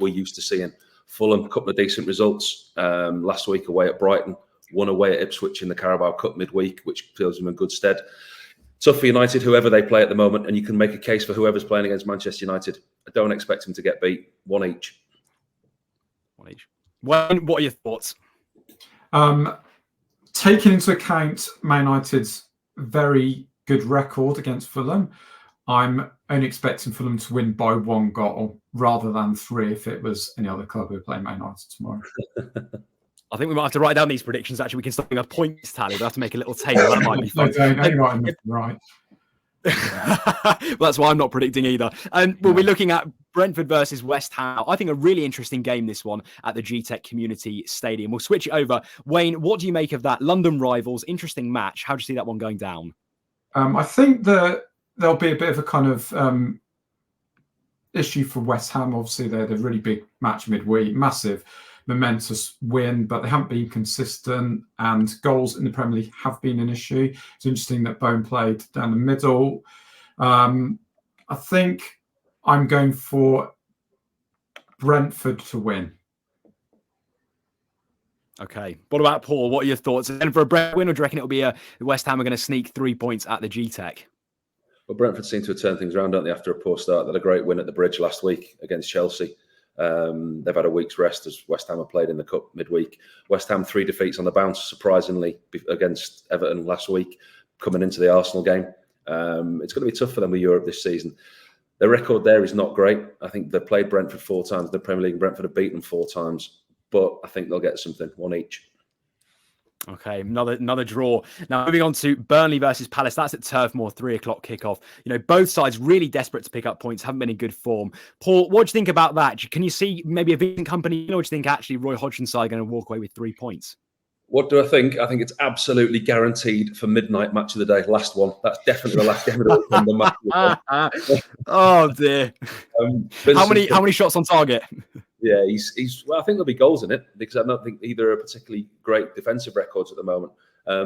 used to seeing. Fulham, a couple of decent results last week away at Brighton. One away at Ipswich in the Carabao Cup midweek, which feels them in good stead. Tough for United, whoever they play at the moment, and you can make a case for whoever's playing against Manchester United. I don't expect them to get beat. One each. Wayne, what are your thoughts? Taking into account Man United's very good record against Fulham, I'm only expecting Fulham to win by 1 goal rather than 3 if it was any other club who were playing Man United tomorrow. I think we might have to write down these predictions. Actually, we can start doing a points tally. We'll have to make a little table. That might be fun. Right. Well, that's why I'm not predicting either. We'll be looking at Brentford versus West Ham. I think a really interesting game, this one, at the G-Tech Community Stadium. We'll switch it over. Wayne, what do you make of that? London rivals, interesting match. How do you see that one going down? I think that there'll be a bit of a kind of issue for West Ham. Obviously, they're a really big match midweek, massive momentous win, but they haven't been consistent, and goals in the Premier League have been an issue. It's interesting that Bone played down the middle. I think I'm going for Brentford to win. Okay. What about Paul? What are your thoughts? And for a Brentford win, or do you reckon it'll be West Ham are going to sneak 3 points at the G-Tech? Well, Brentford seem to have turned things around, don't they, after a poor start? They had a great win at the Bridge last week against Chelsea. They've had a week's rest as West Ham have played in the Cup midweek. West Ham 3 defeats on the bounce, surprisingly, against Everton last week, coming into the Arsenal game. It's going to be tough for them with Europe this season. Their record there is not great. I think they've played Brentford 4 times in the Premier League, and Brentford have beaten them 4 times. But I think they'll get something, 1 each. Okay, another draw. Now, moving on to Burnley versus Palace. That's at Turf Moor, 3 o'clock kickoff. Both sides really desperate to pick up points, haven't been in good form. Paul, what do you think about that? Can you see maybe a Vincent Kompany, or do you think actually Roy Hodgson's side are going to walk away with 3 points? What do I think? I think it's absolutely guaranteed for midnight match of the day. Last one. That's definitely the last game of the match. Oh dear. How many shots on target? Yeah, he's. Well, I think there'll be goals in it, because I don't think either are particularly great defensive records at the moment.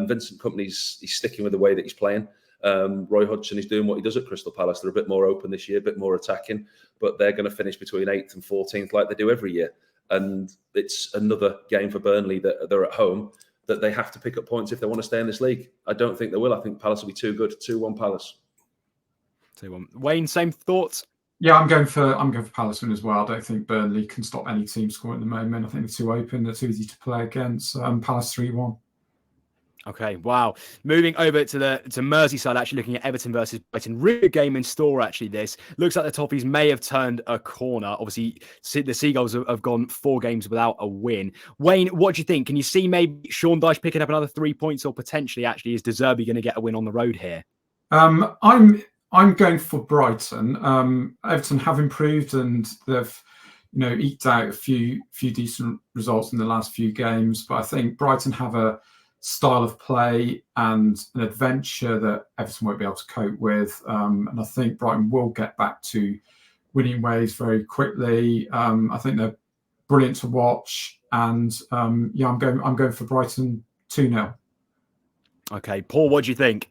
Vincent Kompany's he's sticking with the way that he's playing. Roy Hodgson is doing what he does at Crystal Palace. They're a bit more open this year, a bit more attacking, but they're going to finish between 8th and 14th like they do every year. And it's another game for Burnley that they're at home, that they have to pick up points if they want to stay in this league. I don't think they will. I think Palace will be too good. 2-1 Palace. 2-1. Wayne, same thoughts? Yeah, I'm going for Palace win as well. I don't think Burnley can stop any team scoring at the moment. I think they're too open. They're too easy to play against. Palace 3-1. Okay, wow. Moving over to Merseyside, actually looking at Everton versus Brighton. Really good game in store, actually, this. Looks like the Toffees may have turned a corner. Obviously, the Seagulls have gone 4 games without a win. Wayne, what do you think? Can you see maybe Sean Dyche picking up another 3 points, or potentially, actually, is De Zerbi going to get a win on the road here? I'm going for Brighton. Everton have improved, and they've eked out a few decent results in the last few games. But I think Brighton have a style of play and an adventure that Everton won't be able to cope with. And I think Brighton will get back to winning ways very quickly. I think they're brilliant to watch, and I'm going for Brighton 2-0. Okay, Paul, what do you think?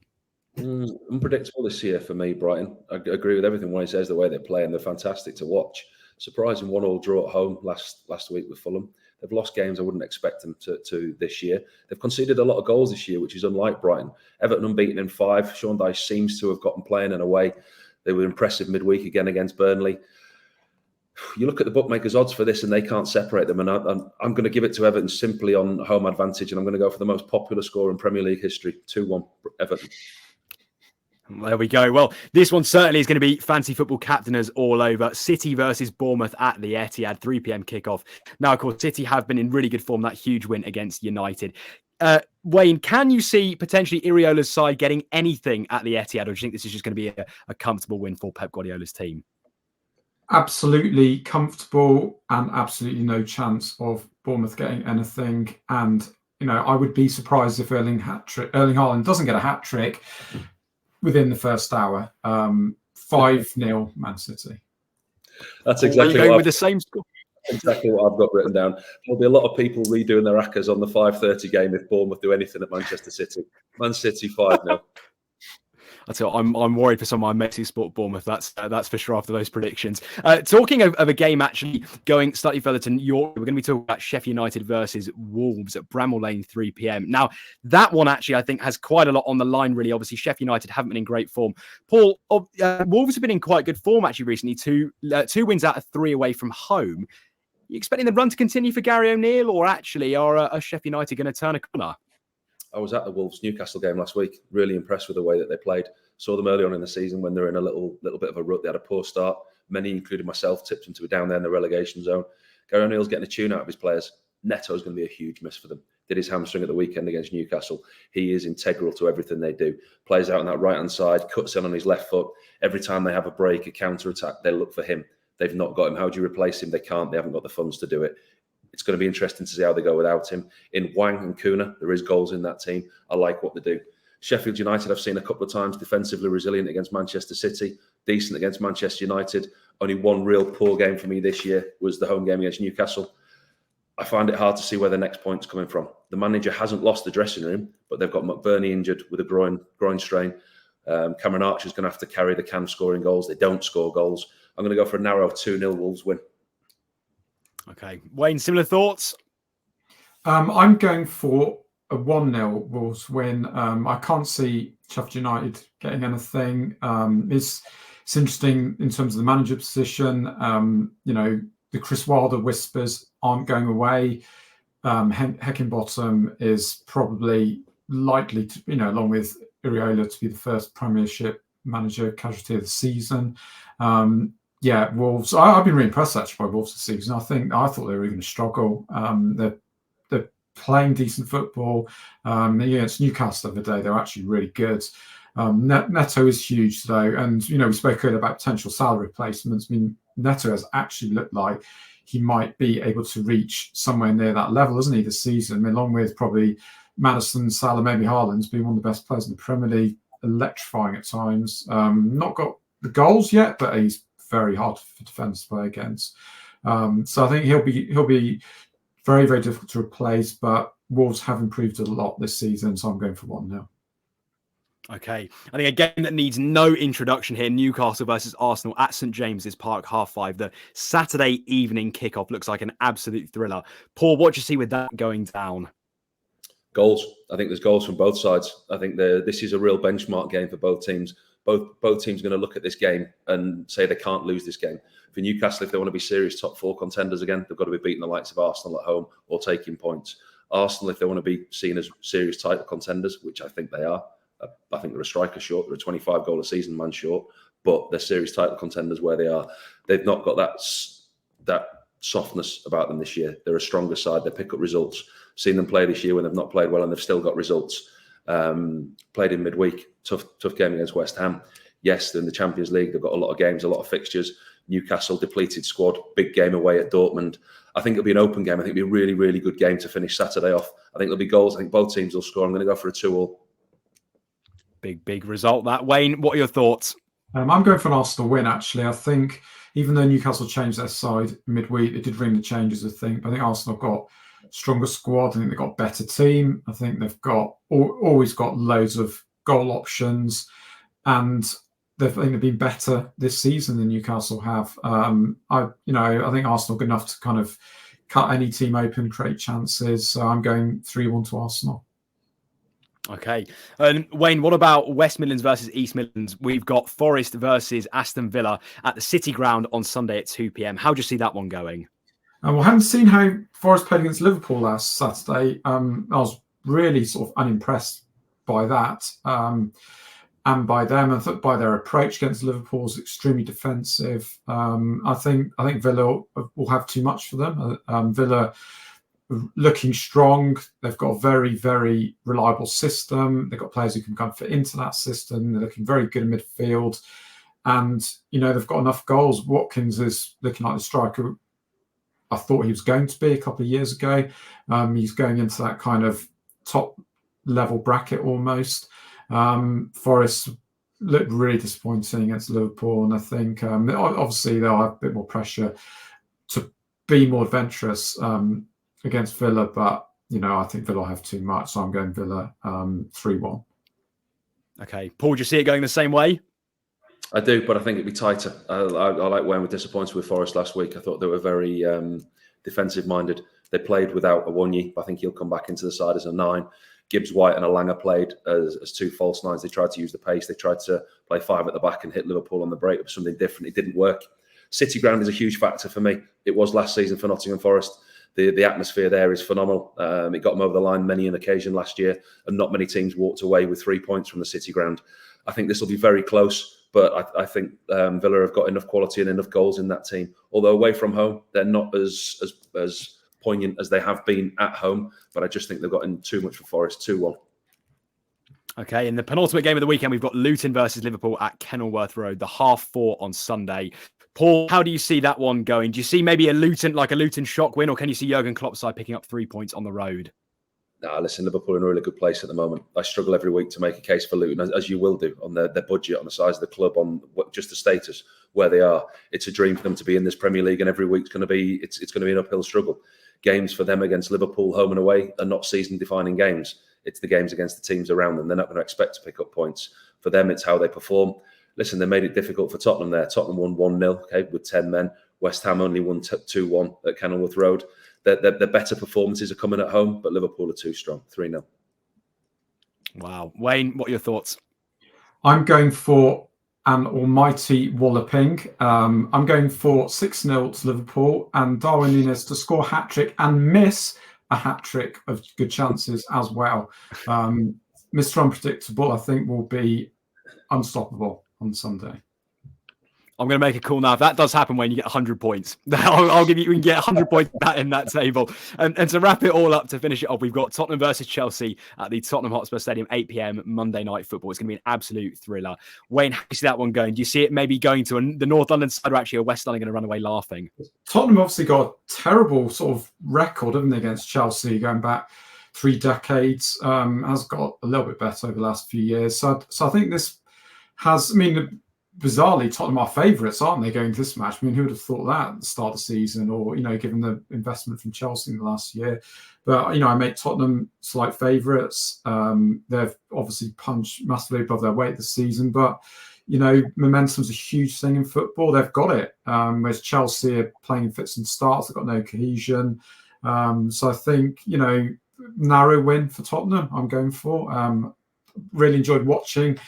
Unpredictable this year for me, Brighton. I agree with everything Wayne says. The way they play, and they're fantastic to watch. Surprising 1-1 draw at home last week with Fulham. They've lost games I wouldn't expect them to this year. They've conceded a lot of goals this year, which is unlike Brighton. Everton unbeaten in 5. Sean Dyche seems to have gotten playing in a way. They were impressive midweek again against Burnley. You look at the bookmakers' odds for this and they can't separate them. And I'm going to give it to Everton simply on home advantage. And I'm going to go for the most popular score in Premier League history, 2-1 Everton. There we go. Well, this one certainly is going to be fancy football captainers all over. City versus Bournemouth at the Etihad, 3 p.m. kickoff. Now, of course, City have been in really good form, that huge win against United. Wayne, can you see potentially Iriola's side getting anything at the Etihad, or do you think this is just going to be a comfortable win for Pep Guardiola's team? Absolutely comfortable and absolutely no chance of Bournemouth getting anything. And, I would be surprised if Erling Haaland doesn't get a hat-trick within the first hour. 5-0 Man City. That's exactly what with the same score. Exactly what I've got written down. There'll be a lot of people redoing their ACCAs on the 5:30 game if Bournemouth do anything at Manchester City. Man City 5-0. I tell you, I'm worried for some of my mates who support Bournemouth. That's for sure after those predictions. Talking of a game actually going slightly further to York, we're going to be talking about Sheffield United versus Wolves at Bramall Lane, 3 p.m. Now, that one actually, I think, has quite a lot on the line, really. Obviously, Sheffield United haven't been in great form. Paul, Wolves have been in quite good form, actually, recently. Two wins out of 3 away from home. You expecting the run to continue for Gary O'Neill, or actually are Sheffield United going to turn a corner? I was at the Wolves-Newcastle game last week. Really impressed with the way that they played. Saw them early on in the season when they're in a little bit of a rut. They had a poor start. Many, including myself, tipped them to be down there in the relegation zone. Gary O'Neill's getting a tune out of his players. Neto's going to be a huge miss for them. Did his hamstring at the weekend against Newcastle. He is integral to everything they do. Plays out on that right-hand side, cuts in on his left foot. Every time they have a break, a counter-attack, they look for him. They've not got him. How do you replace him? They can't. They haven't got the funds to do it. It's going to be interesting to see how they go without him. In Wang and Kuna, there is goals in that team. I like what they do. Sheffield United, I've seen a couple of times defensively resilient against Manchester City, decent against Manchester United. Only one real poor game for me this year was the home game against Newcastle. I find it hard to see where the next point's coming from. The manager hasn't lost the dressing room, but they've got McBurney injured with a groin strain. Cameron Archer's going to have to carry the can scoring goals. They don't score goals. I'm going to go for a narrow 2-0 Wolves win. Okay. Wayne, similar thoughts? I'm going for a 1-0 Wolves win. I can't see Sheffield United getting anything. It's interesting in terms of the manager position. The Chris Wilder whispers aren't going away. Heckingbottom is probably likely to, along with Iriola, to be the first Premiership manager casualty of the season. Wolves. I've been really impressed actually by Wolves this season. I thought they were going to struggle. They're playing decent football. Against Newcastle the other day, they're actually really good. Neto is huge though, and we spoke earlier about potential salary replacements. I mean, Neto has actually looked like he might be able to reach somewhere near that level, isn't he, this season? I mean, along with probably Maddison, Salah, maybe Haaland's being one of the best players in the Premier League, electrifying at times. Not got the goals yet, but he's very hard for defenders to play against. So I think he'll be very, very difficult to replace, but Wolves have improved a lot this season, so I'm going for 1-0. Okay. I think a game that needs no introduction here, Newcastle versus Arsenal at St James's Park, 5:30. The Saturday evening kickoff looks like an absolute thriller. Paul, what do you see with that going down? Goals. I think there's goals from both sides. I think this is a real benchmark game for both teams. Both teams are going to look at this game and say they can't lose this game. For Newcastle, if they want to be serious top 4 contenders again, they've got to be beating the likes of Arsenal at home or taking points. Arsenal, if they want to be seen as serious title contenders, which I think they are, I think they're a striker short. They're a 25 goal a season man short, but they're serious title contenders where they are. They've not got that softness about them this year. They're a stronger side. They pick up results. Seen them play this year when they've not played well and they've still got results. Played in midweek, tough game against West Ham. Yes, they're in the Champions League. They've got a lot of games, a lot of fixtures. Newcastle, depleted squad, big game away at Dortmund. I think it'll be an open game. I think it'll be a really, really good game to finish Saturday off. I think there'll be goals. I think both teams will score. I'm going to go for a 2-2. Big result that. Wayne, what are your thoughts? I'm going for an Arsenal win, actually. I think even though Newcastle changed their side midweek, they did bring the changes, I think. But I think Arsenal have got stronger squad. I think they've got a better team. I think they've got always got loads of goal options. And I think they've been better this season than Newcastle have. I think Arsenal are good enough to kind of cut any team open, create chances. So I'm going 3-1 to Arsenal. Okay. And Wayne, what about West Midlands versus East Midlands? We've got Forest versus Aston Villa at the City Ground on Sunday at 2 p.m. How do you see that one going? Well, I haven't seen how Forest played against Liverpool last Saturday. I was really sort of unimpressed by that and by them. I thought by their approach against Liverpool was extremely defensive. I think Villa will have too much for them. Villa looking strong. They've got a very, very reliable system. They've got players who can kind of fit into that system. They're looking very good in midfield. And, they've got enough goals. Watkins is looking like the striker I thought he was going to be a couple of years ago. He's going into that kind of top level bracket almost. Forest looked really disappointing against Liverpool. And I think obviously they'll have a bit more pressure to be more adventurous against Villa, but I think Villa will have too much, so I'm going Villa 3-1. Okay, Paul, do you see it going the same way? I do, but I think it'd be tighter. I like Wayne was disappointed with Forest last week. I thought they were very defensive-minded. They played without Awoniyi, but I think he'll come back into the side as a 9. Gibbs White and Alanga played as 2 false 9s. They tried to use the pace. They tried to play 5 at the back and hit Liverpool on the break with something different. It didn't work. City Ground is a huge factor for me. It was last season for Nottingham Forest. The atmosphere there is phenomenal. It got them over the line many an occasion last year, and not many teams walked away with 3 points from the City Ground. I think this will be very close, but I think Villa have got enough quality and enough goals in that team. Although away from home, they're not as poignant as they have been at home, but I just think they've gotten too much for Forest. 2-1. Okay, in the penultimate game of the weekend, we've got Luton versus Liverpool at Kenilworth Road, the 4:30 on Sunday. Paul, how do you see that one going? Do you see maybe a Luton shock win, or can you see Jurgen Klopp's side picking up 3 points on the road? Listen, Liverpool are in a really good place at the moment. I struggle every week to make a case for Luton, as you will do, on their budget, on the size of the club, on just the status where they are. It's a dream for them to be in this Premier League, and every week's going to be it's going to be an uphill struggle. Games for them against Liverpool, home and away, are not season-defining games. It's the games against the teams around them. They're not going to expect to pick up points. For them, it's how they perform. Listen, they made it difficult for Tottenham there. Tottenham won 1-0, okay, with 10 men. West Ham only won 2-1 at Kenilworth Road. The better performances are coming at home, but Liverpool are too strong. 3-0. Wow. Wayne, what are your thoughts? I'm going for an almighty walloping. I'm going for 6-0 to Liverpool and Darwin Núñez to score a hat-trick and miss a hat-trick of good chances as well. Mr. Unpredictable, I think, will be unstoppable on Sunday. I'm going to make a call now. If that does happen, when you get 100 points, I'll give you. You can get 100 points in that table. And to wrap it all up, to finish it off, we've got Tottenham versus Chelsea at the Tottenham Hotspur Stadium, 8 p.m. Monday Night Football. It's going to be an absolute thriller. Wayne, how do you see that one going? Do you see it maybe going to the North London side, or actually a West London going to run away laughing? Tottenham obviously got a terrible sort of record, haven't they, against Chelsea going back 3 decades. Has got a little bit better over the last few years. So I think this has. I mean, bizarrely, Tottenham are favourites, aren't they, going to this match? I mean, who would have thought that at the start of the season, or, given the investment from Chelsea in the last year? But, I make Tottenham slight favourites. They've obviously punched massively above their weight this season, but, momentum's a huge thing in football. They've got it. Whereas Chelsea are playing in fits and starts. They've got no cohesion. So I think, narrow win for Tottenham, I'm going for. Really enjoyed watching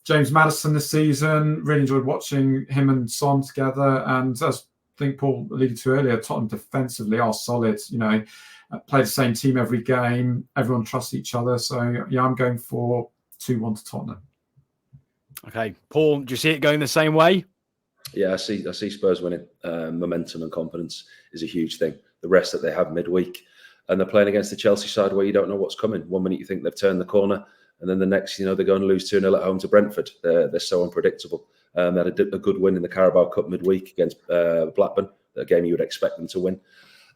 James Maddison this season. Really enjoyed watching him and Son together. And as I think Paul alluded to earlier, Tottenham defensively are solid. Play the same team every game. Everyone trusts each other. So, yeah, I'm going for 2-1 to Tottenham. Okay. Paul, do you see it going the same way? Yeah, I see Spurs winning. Momentum and confidence is a huge thing. The rest that they have midweek. And they're playing against the Chelsea side where you don't know what's coming. 1 minute you think they've turned the corner, and then the next, they're going to lose 2-0 at home to Brentford. They're so unpredictable. They had a good win in the Carabao Cup midweek against Blackburn, a game you would expect them to win.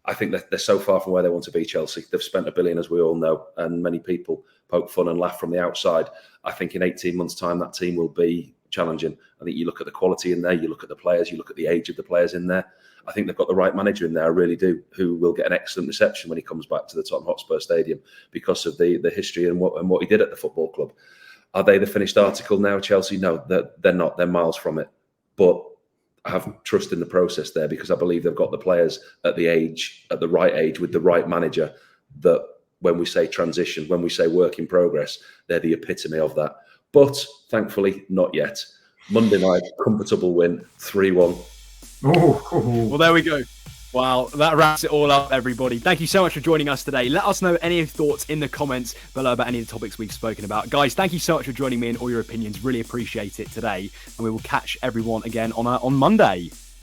I think that they're so far from where they want to be, Chelsea. They've spent $1 billion, as we all know, and many people poke fun and laugh from the outside. I think in 18 months' time, that team will be challenging. I think you look at the quality in there, you look at the players, you look at the age of the players in there. I think they've got the right manager in there, I really do, who will get an excellent reception when he comes back to the Tottenham Hotspur Stadium because of the history and what he did at the football club. Are they the finished article now, Chelsea? No, they're not. They're miles from it. But I have trust in the process there because I believe they've got the players at the right age, with the right manager, that when we say transition, when we say work in progress, they're the epitome of that. But thankfully, not yet. Monday night, comfortable win, 3-1. Well, there we go. Wow, that wraps it all up, everybody. Thank you so much for joining us today. Let us know any of your thoughts in the comments below about any of the topics we've spoken about. Guys, thank you so much for joining me and all your opinions. Really appreciate it today. And we will catch everyone again on Monday.